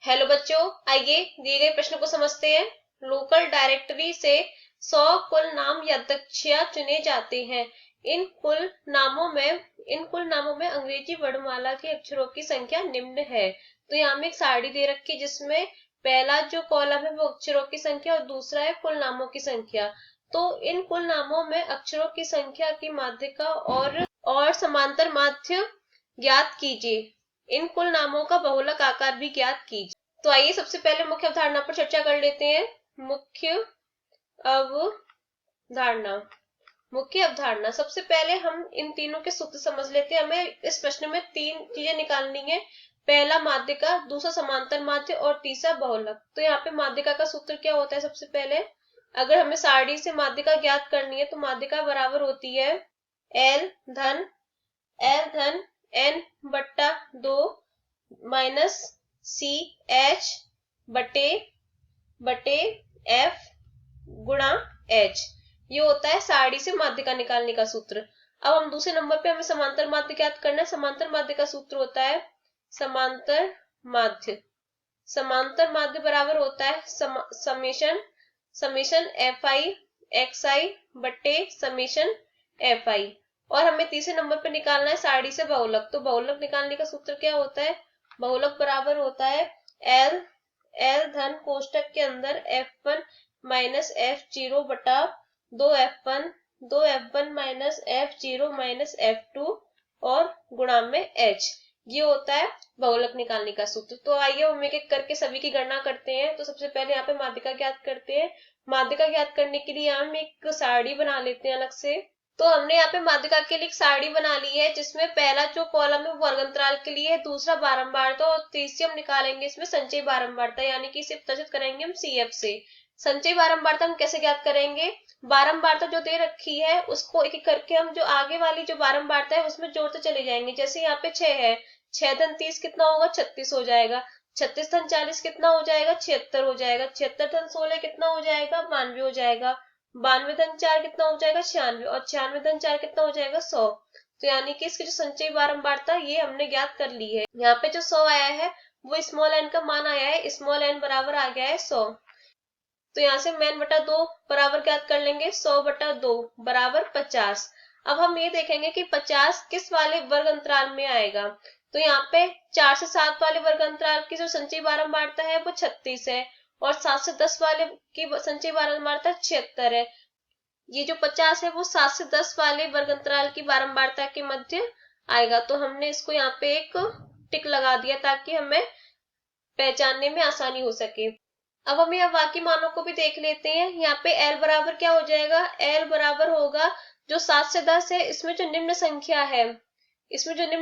Hello बच्चों, आइए दिए गए प्रश्न को समझते हैं। लोकल डायरेक्टरी से 100 कुल नाम यादृच्छिक चुने जाते हैं। इन कुल नामों में अंग्रेजी वर्णमाला के अक्षरों की संख्या निम्न है। तो यहाँ में एक सारणी दे रखी है जिसमें पहला जो कॉलम है वो अक्षरों की संख्या और दूसरा है कुल नामों की संख्या। तो इन कुल नामों में अक्षरों की संख्या की माध्यिका और समांतर माध्य ज्ञात कीजिए। इन कुल नामों का बहुलक आकार भी ज्ञात कीजिए। तो आइए सबसे पहले मुख्य अवधारणा पर चर्चा कर लेते हैं। मुख्य अवधारणा मुख्य अवधारणा सबसे पहले हम इन तीनों के सूत्र समझ लेते हैं। हमें इस प्रश्न में तीन चीजें निकालनी है। पहला माध्यिका, दूसरा समांतर माध्य और तीसरा बहुलक। तो यहाँ पे माध्यिका का सूत्र क्या होता है? सबसे पहले अगर हमें सारणी से माध्यिका ज्ञात करनी है तो माध्यिका बराबर होती है एल धन n/2 माइनस सी एच बटे एफ गुणा एच। ये होता है सारणी से माध्यिका निकालने का सूत्र। अब हम दूसरे नंबर पे हमें समांतर माध्य ज्ञात करना है। समांतर माध्य का सूत्र होता है समांतर माध्य बराबर होता है समेशन एफ आई एक्स आई बटे समेशन एफ आई। और हमें तीसरे नंबर पे निकालना है सारणी से बहुलक। तो बहुलक निकालने का सूत्र क्या होता है? बहुलक बराबर होता है एल धन कोष्टक के अंदर F1 माइनस F0 बटा 2F1 minus F0 minus F2 और गुणा में H। ये होता है बहुलक निकालने का सूत्र। तो आइए हम एक एक करके सभी की गणना करते हैं। तो सबसे पहले यहाँ पे माध्यिका ज्ञात करते हैं। माध्यिका ज्ञात करने के लिए हम एक सारणी बना लेते हैं अलग से। तो हमने यहाँ पे माध्यिका के लिए एक सारणी बना ली है जिसमें पहला जो कॉलम है वो वर्ग अंतराल के लिए है, दूसरा बारंबारता और तीसरी हम निकालेंगे इसमें संचयी बारंबारता, यानी कि इसे प्रदर्शित करेंगे हम CF से। संचयी बारंबारता हम कैसे ज्ञात करेंगे? बारंबारता जो दे रखी है उसको एक एक करके हम जो आगे वाली जो बारंबारता है उसमें जोड़ते चले जाएंगे। जैसे यहाँ पे 6 है, 6 धन 30 कितना होगा? 36 हो जाएगा। 36 धन 40 कितना हो जाएगा? 76 हो जाएगा। 76 धन 16 कितना हो जाएगा? 92 हो जाएगा। 92 धन 4 कितना हो जाएगा? 96 और 96 धन 4 कितना हो जाएगा? 100। तो यानी कि इसकी जो संचयी बारंबारता ये हमने ज्ञात कर ली है। यहाँ पे जो 100 आया है वो स्मॉल n का मान आया है, स्मॉल n बराबर आ गया है 100। तो यहाँ से n बटा 2 बराबर ज्ञात कर लेंगे 100 बटा 2 बराबर 50। अब हम ये देखेंगे कि 50 किस वाले वर्ग अंतराल में आएगा। तो यहाँ पे 4 से 7 वाले वर्ग अंतराल की जो संचयी बारंबारता है वो 36 है और 7 से 10 वाले की संचयी बारंबारता 76 है। ये जो 50 है वो 7 से 10 वाले वर्ग अंतराल की बारंबारता के मध्य आएगा। तो हमने इसको यहाँ पे एक टिक लगा दिया ताकि हमें पहचानने में आसानी हो सके। अब हम यहाँ बाकी मानों को भी देख लेते हैं। यहाँ पे L बराबर क्या हो जाएगा? L बराबर होगा जो 7 से 10 है, इसमें जो निम्न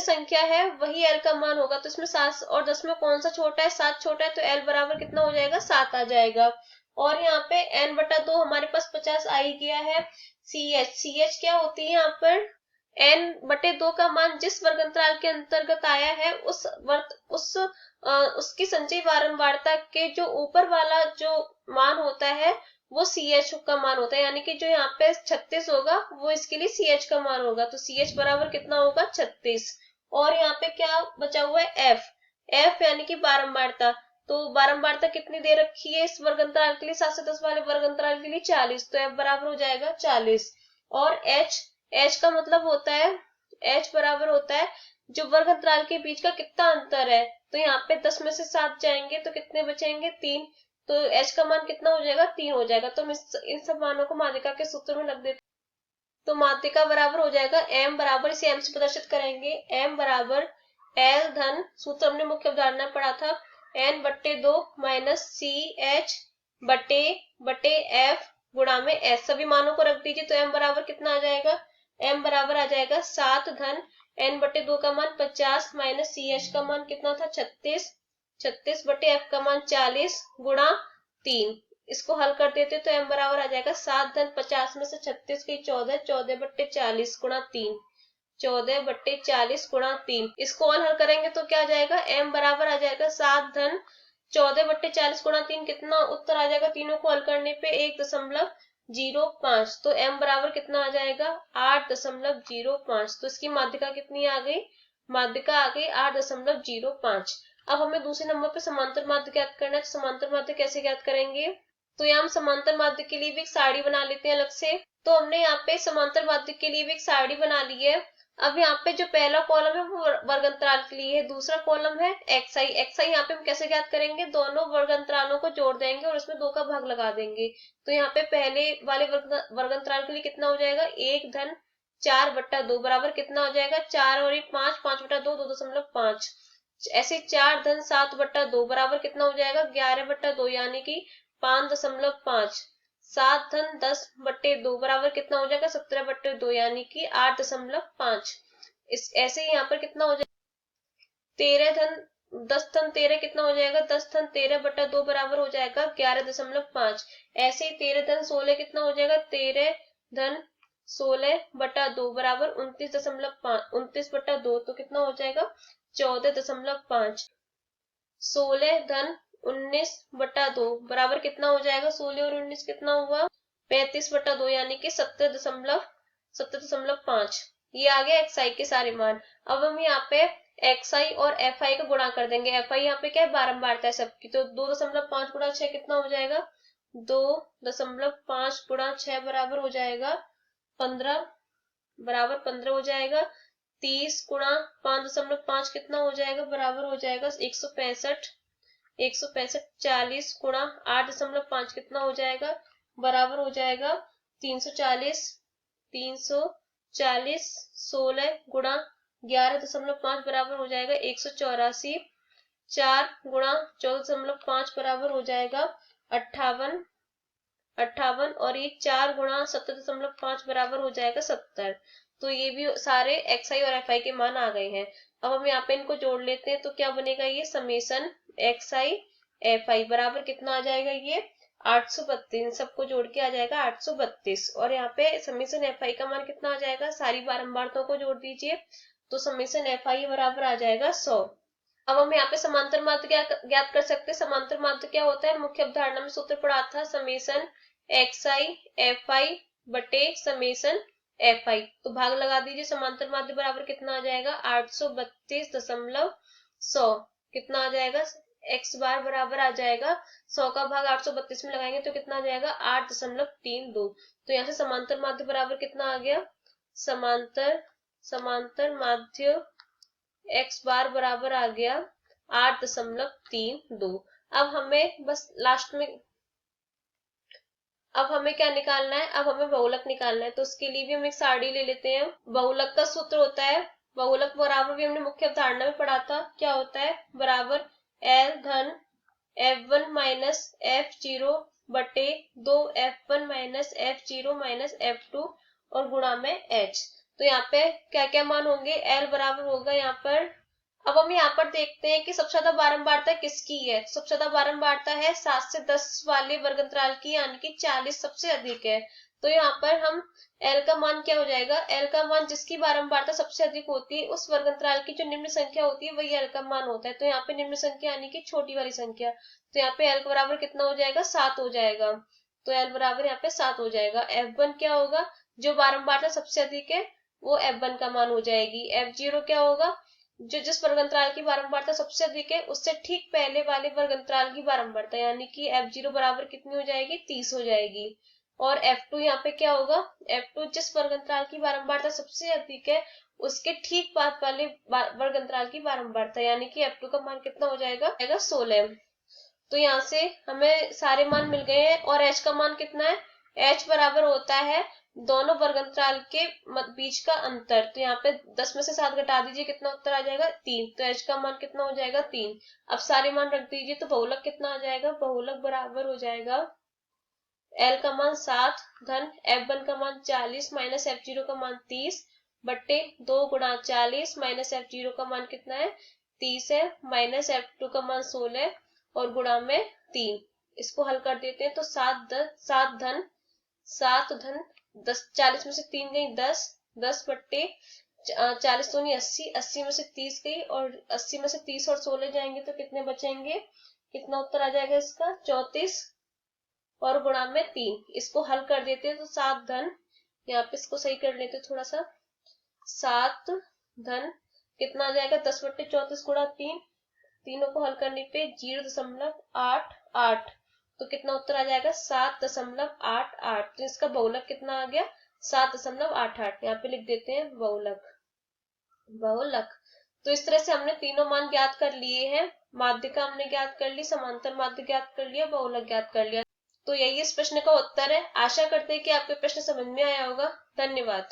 संख्या है वही L का मान होगा। तो इसमें 7 और 10 में कौन सा छोटा है? 7 छोटा है, तो L बराबर कितना हो जाएगा? 7 आ जाएगा। और यहाँ पे n बटा 2 हमारे पास 50 आ ही गया है। CH क्या होती है यहाँ पर? n बटे 2 का मान जिस वर्ग अंतराल के अंतर्गत आया है उसकी संचयी बारंबारता के जो ऊपर वाला जो मान होता है वो CH का मान होता है, यानी कि जो यहाँ पे 36 होगा वो इसके लिए CH का मान होगा। तो CH बराबर कितना होगा? 36। और यहाँ पे क्या बचा हुआ है? F यानी कि बारंबारता। तो बारंबारता कितनी दे रखी है इस वर्ग अंतराल के लिए? 7 से 10 वाले वर्ग अंतराल के लिए 40। तो F बराबर हो जाएगा 40। और H का मतलब होता है, H बराबर होता है जो वर्ग अंतराल के बीच का कितना अंतर है। तो यहाँ पे 10 में से 7 जाएंगे तो कितने बचेंगे? 3। तो H का मान कितना हो जाएगा? 3 हो जाएगा। तो हम इन सब मानों को माध्यिका के सूत्र में रख देते। तो माध्यिका बराबर हो जाएगा M बराबर, इसे M से प्रदर्शित करेंगे, M बराबर L धन सूत्र हमने मुख्य अवधारणा पढ़ा था n बट्टे 2 माइनस CH बटे F गुणा में S। सभी मानों को रख दीजिए। तो M बराबर कितना आ जाएगा? M बराबर आ जाएगा 7 धन n बटे 2 का मान 50 माइनस CH का मान कितना था? 36 बटे F का मान 40 गुणा 3। इसको हल कर देते तो M बराबर आ जाएगा 7 धन 50 में से 36 की 14 बट्टे 40 गुणा 3, 14 बट्टे 40 गुणा 3। इसको और हल करेंगे तो क्या आ जाएगा? M बराबर आ जाएगा 7 धन 14 बट्टे 40 गुणा 3। कितना उत्तर आ जाएगा तीनों को हल करने पे? 1.05। तो M बराबर कितना आ जाएगा? 8.05। तो इसकी माध्यिका कितनी आ गई? माध्यिका आ गई 8.05। अब हमें दूसरे नंबर पे समांतर माध्य ज्ञात करना है। तो समांतर माध्य कैसे ज्ञात करेंगे? तो यहाँ हम समांतर माध्य के लिए भी एक सारणी बना लेते हैं अलग से। तो हमने यहाँ पे समांतर माध्य के लिए भी एक सारणी बना ली है। अब यहाँ पे जो पहला कॉलम है वो वर्ग अंतराल के लिए है, दूसरा कॉलम है एक्स आई। एक्स आई यहाँ पे हम कैसे ज्ञात करेंगे? दोनों वर्ग अंतरालों को जोड़ देंगे और उसमें 2 का भाग लगा देंगे। तो यहाँ पे पहले वाले वर्ग अंतराल के लिए कितना हो जाएगा? 1 धन 4/2 बराबर कितना हो जाएगा? 4 और 1 5, 5/2 2.5। ऐसे 4 धन 7/2 बराबर कितना हो जाएगा? 11/2 यानी कि 5.5। 7 धन 10/2 बराबर कितना हो जाएगा? 17/2 यानी कि 8.5। इस ऐसे ही यहाँ पर कितना हो जाएगा? 13 धन 10 धन 13 कितना हो जाएगा? 10 धन 13/2 बराबर हो जाएगा 11.5। ऐसे ही 13 धन 16 कितना हो जाएगा? 13 धन 16/2 बराबर 29.2 तो कितना हो जाएगा? 14.5। 16 धन 19/2 बराबर कितना हो जाएगा? 16 और 19 कितना हुआ? 35/2 यानी कि 17.5। ये आ गया एक्स आई के सारे मान। अब हम यहाँ पे एक्स आई और एफ आई का गुणा कर देंगे। एफ आई यहाँ पे क्या है? बारंबारता है सबकी, तो 2.5 गुणा 6 कितना हो जाएगा? 2.5 गुणा 6 बराबर हो जाएगा 15, बराबर 15 हो जाएगा। 30 गुणा 5.5 कितना हो जाएगा? बराबर हो जाएगा 165। 40 गुणा 8.5 कितना हो जाएगा? बराबर हो जाएगा 340। 16 गुणा 11.5 बराबर हो जाएगा 184। 4 गुणा 14.5 बराबर हो जाएगा 58। और ये 4 गुणा 17.5 बराबर हो जाएगा 70। तो ये भी सारे एक्स आई और एफ आई के मान आ गए हैं। अब हम यहाँ पे इनको जोड़ लेते हैं तो क्या बनेगा? ये summation x I F I बराबर कितना आ जाएगा? ये 832। सबको जोड़ के आ जाएगा 832। और यहाँ पे समेसन एफ आई का मान कितना आ जाएगा? सारी बारंबारताओं को जोड़ दीजिए तो समेसन एफ आई बराबर आ जाएगा 100। अब हम यहाँ पे समांतर माध्य ज्ञात कर सकते हैं। समांतर माध्य क्या होता है? मुख्य अवधारणा में सूत्र पढ़ा था, summation x I F I बटे समेसन एफ आई। तो भाग लगा दीजिए। समांतर माध्य बराबर कितना आ जाएगा? 832.100। कितना आ जाएगा? एक्स बार बराबर आ जाएगा 100 का भाग 832 में लगाएंगे तो कितना आ जाएगा? 8.32। तो यहाँ से समांतर माध्य बराबर कितना आ गया? समांतर माध्य एक्स बार बराबर आ गया 8.32। अब हमें बस लास्ट में अब हमें क्या निकालना है? अब हमें बहुलक निकालना है। तो उसके लिए भी हम एक सारणी ले लेते हैं। बहुलक का सूत्र होता है, बहुलक बराबर भी हमने मुख्य अवधारणा में पढ़ा था, क्या होता है? बराबर एल धन F1 माइनस F0 बटे 2F1 minus F0 minus F2 और गुणा में H। तो यहाँ पे क्या क्या मान होंगे? L बराबर होगा यहाँ पर। अब हम यहाँ पर देखते हैं कि सबसे ज्यादा बारंबारता किसकी है। सबसे ज्यादा बारंबारता है 7 से 10 वाले वर्ग अंतराल की, यानी कि 40 सबसे अधिक है। तो यहाँ पर हम L का मान क्या हो जाएगा? L का मान जिसकी बारंबारता सबसे अधिक होती है उस वर्ग अंतराल की जो निम्न संख्या होती है वही L का मान होता है। तो यहाँ पे निम्न संख्या यानी कि छोटी वाली संख्या, तो यहाँ पे L बराबर कितना हो जाएगा? 7 हो जाएगा। तो L बराबर यहाँ पे 7 हो जाएगा। F1 क्या होगा? जो बारंबारता सबसे अधिक है वो F1 का मान हो जाएगी। F0 क्या होगा? जो जिस वर्ग अंतराल की बारंबारता सबसे अधिक है उससे ठीक पहले वाले वर्ग अंतराल की बारंबारता, यानी कि F0 बराबर कितनी हो जाएगी? 30 हो जाएगी। और F2 यहाँ पे क्या होगा? F2 जिस वर्ग अंतराल की बारंबारता सबसे अधिक है उसके ठीक बाद वाले वर्ग अंतराल की बारंबारता, यानी कि F2 का मान कितना हो जाएगा? 16। तो यहाँ से हमें सारे मान मिल गए हैं। और H का मान कितना है? H बराबर होता है दोनों वर्ग अंतराल के बीच का अंतर। तो यहाँ पे 10 में से 7 घटा दीजिए, कितना उत्तर आ जाएगा? 3। तो H का मान कितना हो जाएगा? 3। अब सारे मान रख दीजिए तो बहुलक कितना आ जाएगा? बहुलक बराबर हो जाएगा L का मान 7 धन F1 का मान 40 माइनस F0 का मान 30 बट्टे 2 गुणा 40 माइनस F0 का मान कितना है? 30 है, माइनस F2 का मान 16 और गुणा में 3। इसको हल कर देते हैं तो 7 धन 10, 40 में से 3 गई 10, 10 बट्टे 40 तो नहीं 80, 80 में से 30 गई और 80 में से 30 और 16 जाएंगे तो कितने बचेंगे? कितना उत्तर आ जाएगा इसका? 34 और गुणा में 3। इसको हल कर देते हैं तो 7 धन, यहाँ पे इसको सही कर लेते थोड़ा सा, 7 धन कितना आ जाएगा? 10 बट्टे 34 गुणा 3, तीनों को हल करने पे 0.88, तो कितना उत्तर आ जाएगा 7.88। तो इसका बहुलक कितना आ गया 7.88। यहाँ पे लिख देते हैं बहुलक। बहुलक। तो इस तरह से हमने तीनों मान ज्ञात कर लिए हैं। माध्यिका हमने ज्ञात कर ली, समांतर माध्य ज्ञात कर लिया, बहुलक ज्ञात कर लिया। तो यही इस प्रश्न का उत्तर है। आशा करते हैं कि आपको प्रश्न समझ में आया होगा। धन्यवाद।